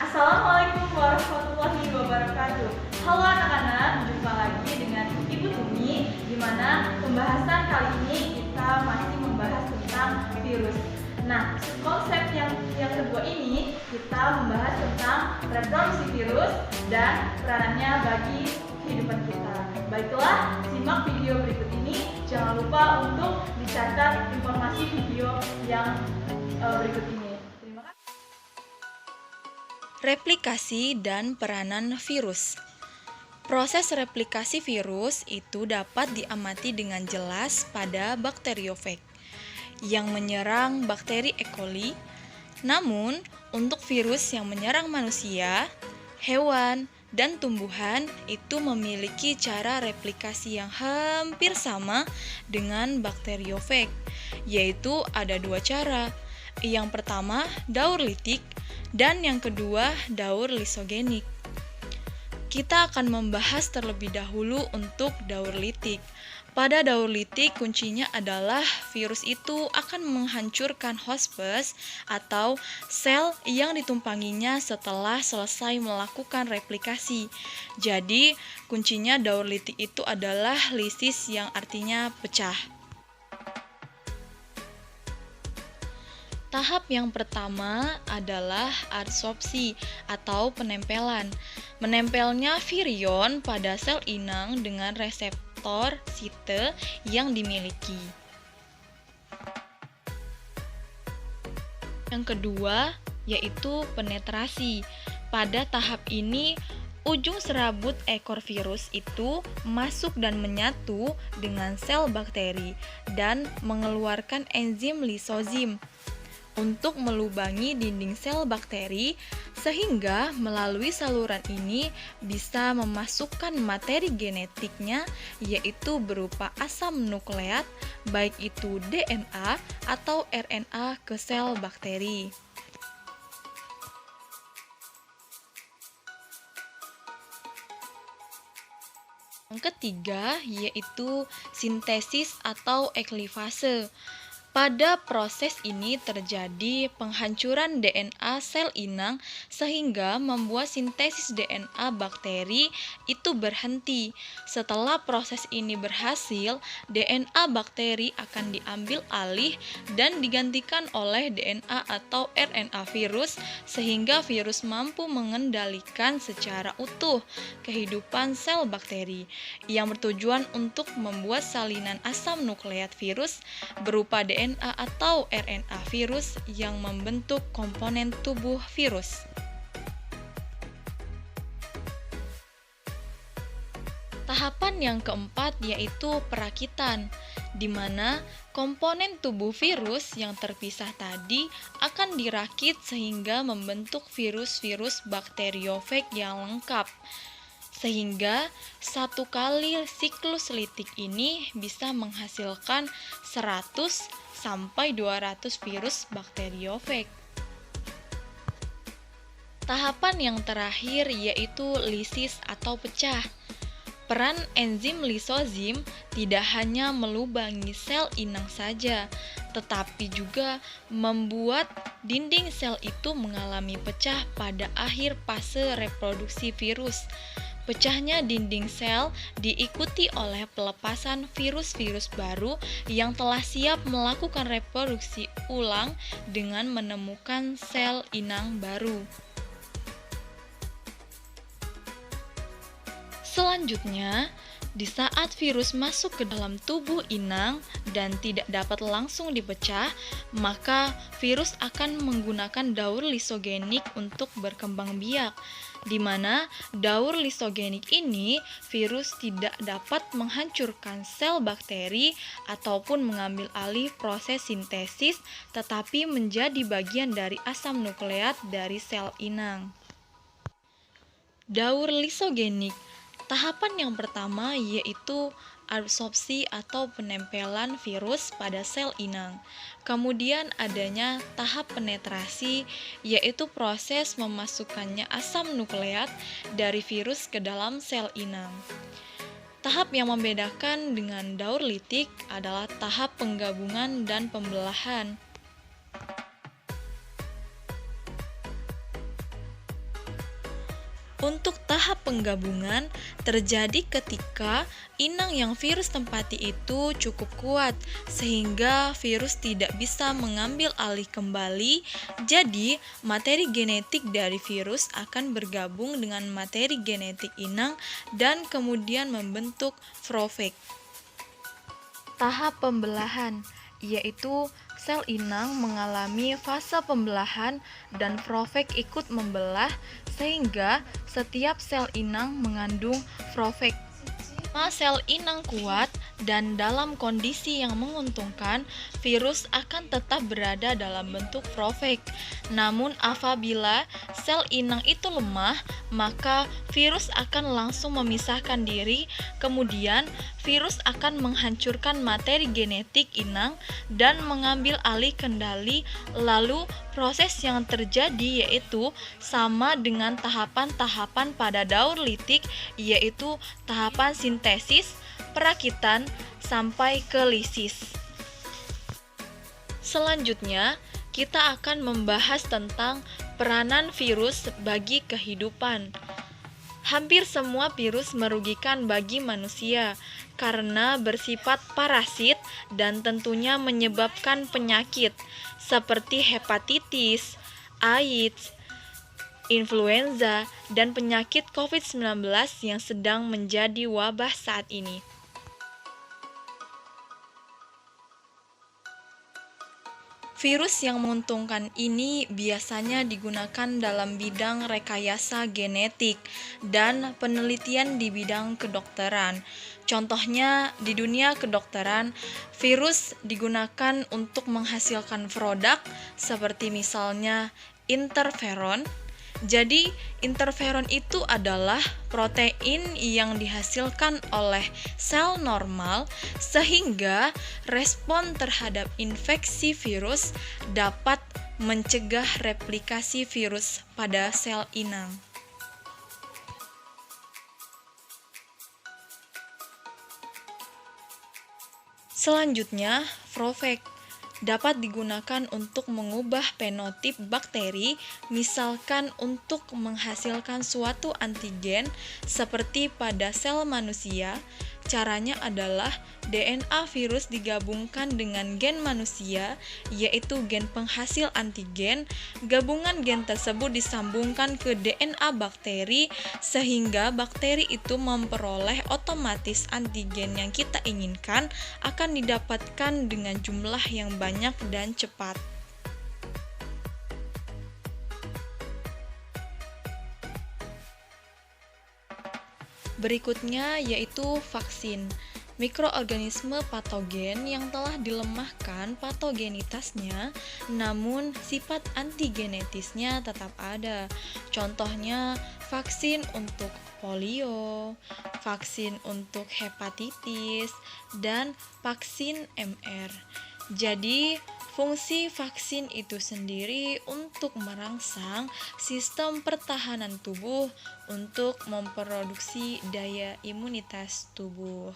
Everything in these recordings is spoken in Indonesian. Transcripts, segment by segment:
Assalamualaikum warahmatullahi wabarakatuh. Halo anak-anak, jumpa lagi dengan Ibu Tumi, di mana pembahasan kali ini kita masih membahas tentang virus. Nah, konsep yang kedua ini kita membahas tentang reproduksi virus dan peranannya bagi kehidupan kita. Baiklah, simak video berikut ini. Jangan lupa untuk dicatat informasi video yang berikut ini. Terima kasih. Replikasi dan peranan virus. Proses replikasi virus itu dapat diamati dengan jelas pada bakteriofag yang menyerang bakteri E. coli. Namun, untuk virus yang menyerang manusia, hewan, dan tumbuhan itu memiliki cara replikasi yang hampir sama dengan bakteriofag, yaitu ada dua cara. Yang pertama, daur litik, dan yang kedua, daur lisogenik. Kita akan membahas terlebih dahulu untuk daur litik. Pada daur litik, kuncinya adalah virus itu akan menghancurkan hospes atau sel yang ditumpanginya setelah selesai melakukan replikasi. Jadi, kuncinya daur litik itu adalah lisis yang artinya pecah. Tahap yang pertama adalah adsorpsi atau penempelan. Menempelnya virion pada sel inang dengan reseptor site yang dimiliki. Yang kedua yaitu penetrasi. Pada tahap ini ujung serabut ekor virus itu masuk dan menyatu dengan sel bakteri dan mengeluarkan enzim lisozim untuk melubangi dinding sel bakteri, sehingga melalui saluran ini bisa memasukkan materi genetiknya, yaitu berupa asam nukleat, baik itu DNA atau RNA ke sel bakteri. Yang ketiga yaitu sintesis atau eklivase. Pada proses ini terjadi penghancuran DNA sel inang sehingga membuat sintesis DNA bakteri itu berhenti. Setelah proses ini berhasil, DNA bakteri akan diambil alih dan digantikan oleh DNA atau RNA virus sehingga virus mampu mengendalikan secara utuh kehidupan sel bakteri yang bertujuan untuk membuat salinan asam nukleat virus berupa DNA atau RNA virus yang membentuk komponen tubuh virus. Tahapan yang keempat yaitu perakitan, di mana komponen tubuh virus yang terpisah tadi akan dirakit sehingga membentuk virus-virus bakteriofag yang lengkap. Sehingga satu kali siklus litik ini bisa menghasilkan 100 sampai 200 virus bakteriofag. Tahapan yang terakhir yaitu lisis atau pecah. Peran enzim lisozim tidak hanya melubangi sel inang saja, tetapi juga membuat dinding sel itu mengalami pecah pada akhir fase reproduksi virus. Pecahnya dinding sel diikuti oleh pelepasan virus-virus baru yang telah siap melakukan reproduksi ulang dengan menemukan sel inang baru. Selanjutnya, di saat virus masuk ke dalam tubuh inang dan tidak dapat langsung dipecah, maka virus akan menggunakan daur lisogenik untuk berkembang biak, di mana daur lisogenik ini virus tidak dapat menghancurkan sel bakteri ataupun mengambil alih proses sintesis, tetapi menjadi bagian dari asam nukleat dari sel inang. Daur lisogenik. Tahapan yang pertama yaitu adsorpsi atau penempelan virus pada sel inang. Kemudian adanya tahap penetrasi, yaitu proses memasukkannya asam nukleat dari virus ke dalam sel inang. Tahap yang membedakan dengan daur litik adalah tahap penggabungan dan pembelahan. Untuk tahap penggabungan terjadi ketika inang yang virus tempati itu cukup kuat sehingga virus tidak bisa mengambil alih kembali. Jadi, materi genetik dari virus akan bergabung dengan materi genetik inang dan kemudian membentuk profag. Tahap pembelahan, yaitu sel inang mengalami fase pembelahan dan profag ikut membelah sehingga setiap sel inang mengandung profag. Sel inang kuat dan dalam kondisi yang menguntungkan, virus akan tetap berada dalam bentuk profag. Namun apabila sel inang itu lemah, maka virus akan langsung memisahkan diri, kemudian virus akan menghancurkan materi genetik inang dan mengambil alih kendali. Lalu proses yang terjadi yaitu sama dengan tahapan-tahapan pada daur litik, yaitu tahapan sintesis, perakitan, sampai ke lisis. Selanjutnya, kita akan membahas tentang peranan virus bagi kehidupan. Hampir semua virus merugikan bagi manusia karena bersifat parasit dan tentunya menyebabkan penyakit seperti hepatitis, AIDS, influenza, dan penyakit COVID-19 yang sedang menjadi wabah saat ini. Virus yang menguntungkan ini biasanya digunakan dalam bidang rekayasa genetik dan penelitian di bidang kedokteran. Contohnya, di dunia kedokteran, virus digunakan untuk menghasilkan produk seperti misalnya interferon. Jadi, interferon itu adalah protein yang dihasilkan oleh sel normal sehingga respon terhadap infeksi virus dapat mencegah replikasi virus pada sel inang. Selanjutnya, profag dapat digunakan untuk mengubah fenotip bakteri, misalkan untuk menghasilkan suatu antigen seperti pada sel manusia. Caranya adalah DNA virus digabungkan dengan gen manusia, yaitu gen penghasil antigen. Gabungan gen tersebut disambungkan ke DNA bakteri sehingga bakteri itu memperoleh otomatis antigen yang kita inginkan akan didapatkan dengan jumlah yang banyak dan cepat. Berikutnya yaitu vaksin. Mikroorganisme patogen yang telah dilemahkan patogenitasnya, namun sifat antigenetisnya tetap ada. Contohnya vaksin untuk polio, vaksin untuk hepatitis, dan vaksin MR. Jadi, fungsi vaksin itu sendiri untuk merangsang sistem pertahanan tubuh untuk memproduksi daya imunitas tubuh.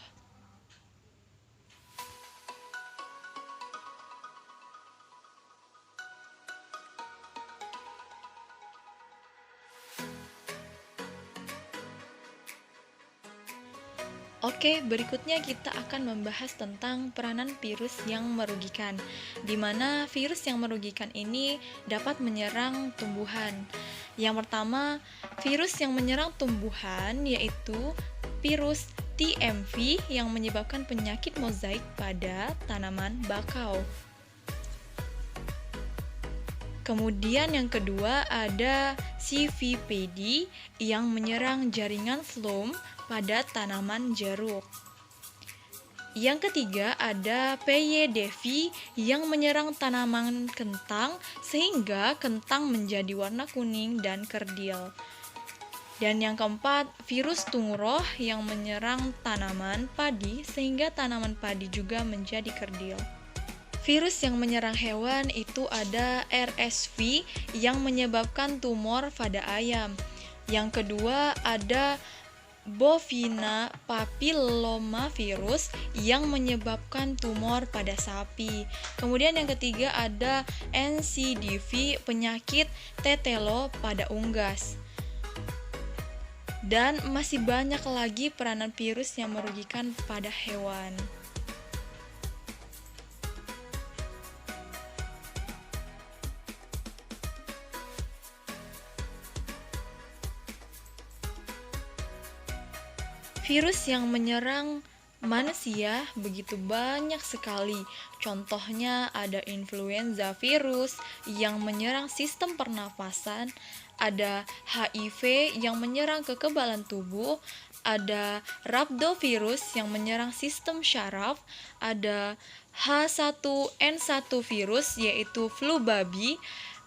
Oke, berikutnya kita akan membahas tentang peranan virus yang merugikan, di mana virus yang merugikan ini dapat menyerang tumbuhan. Yang pertama, virus yang menyerang tumbuhan yaitu virus TMV yang menyebabkan penyakit mozaik pada tanaman bakau. Kemudian yang kedua ada CVPD yang menyerang jaringan phloem pada tanaman jeruk. Yang ketiga ada PYDV yang menyerang tanaman kentang sehingga kentang menjadi warna kuning dan kerdil. Dan yang keempat, virus tungroh yang menyerang tanaman padi sehingga tanaman padi juga menjadi kerdil. Virus yang menyerang hewan itu ada RSV yang menyebabkan tumor pada ayam. Yang kedua ada bovina papillomavirus yang menyebabkan tumor pada sapi. Kemudian yang ketiga ada NCDV, penyakit tetelo pada unggas. dan masih banyak lagi peranan virus yang merugikan pada hewan. Virus yang menyerang manusia begitu banyak sekali. Contohnya ada influenza virus yang menyerang sistem pernafasan, ada HIV yang menyerang kekebalan tubuh, ada rhabdovirus yang menyerang sistem syaraf, ada H1N1 virus yaitu flu babi,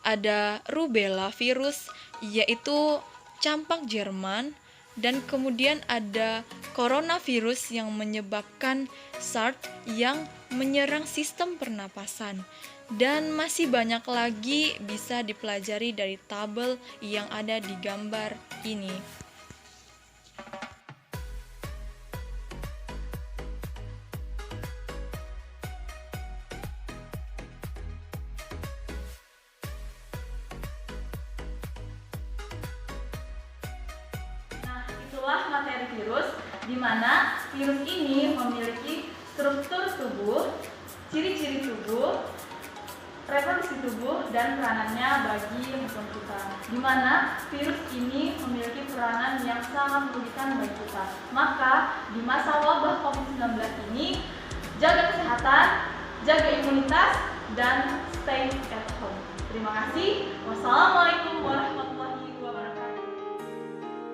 ada rubella virus yaitu campak Jerman, dan kemudian ada coronavirus yang menyebabkan SARS yang menyerang sistem pernapasan. Dan masih banyak lagi bisa dipelajari dari tabel yang ada di gambar ini. Itulah materi virus, di mana virus ini memiliki struktur tubuh, ciri-ciri tubuh, reproduksi tubuh, dan peranannya bagi musim kita. Di mana virus ini memiliki peranan yang sangat merugikan bagi kita. Maka di masa wabah COVID-19 ini, jaga kesehatan, jaga imunitas, dan stay at home. Terima kasih. Wassalamualaikum warahmatullahi wabarakatuh.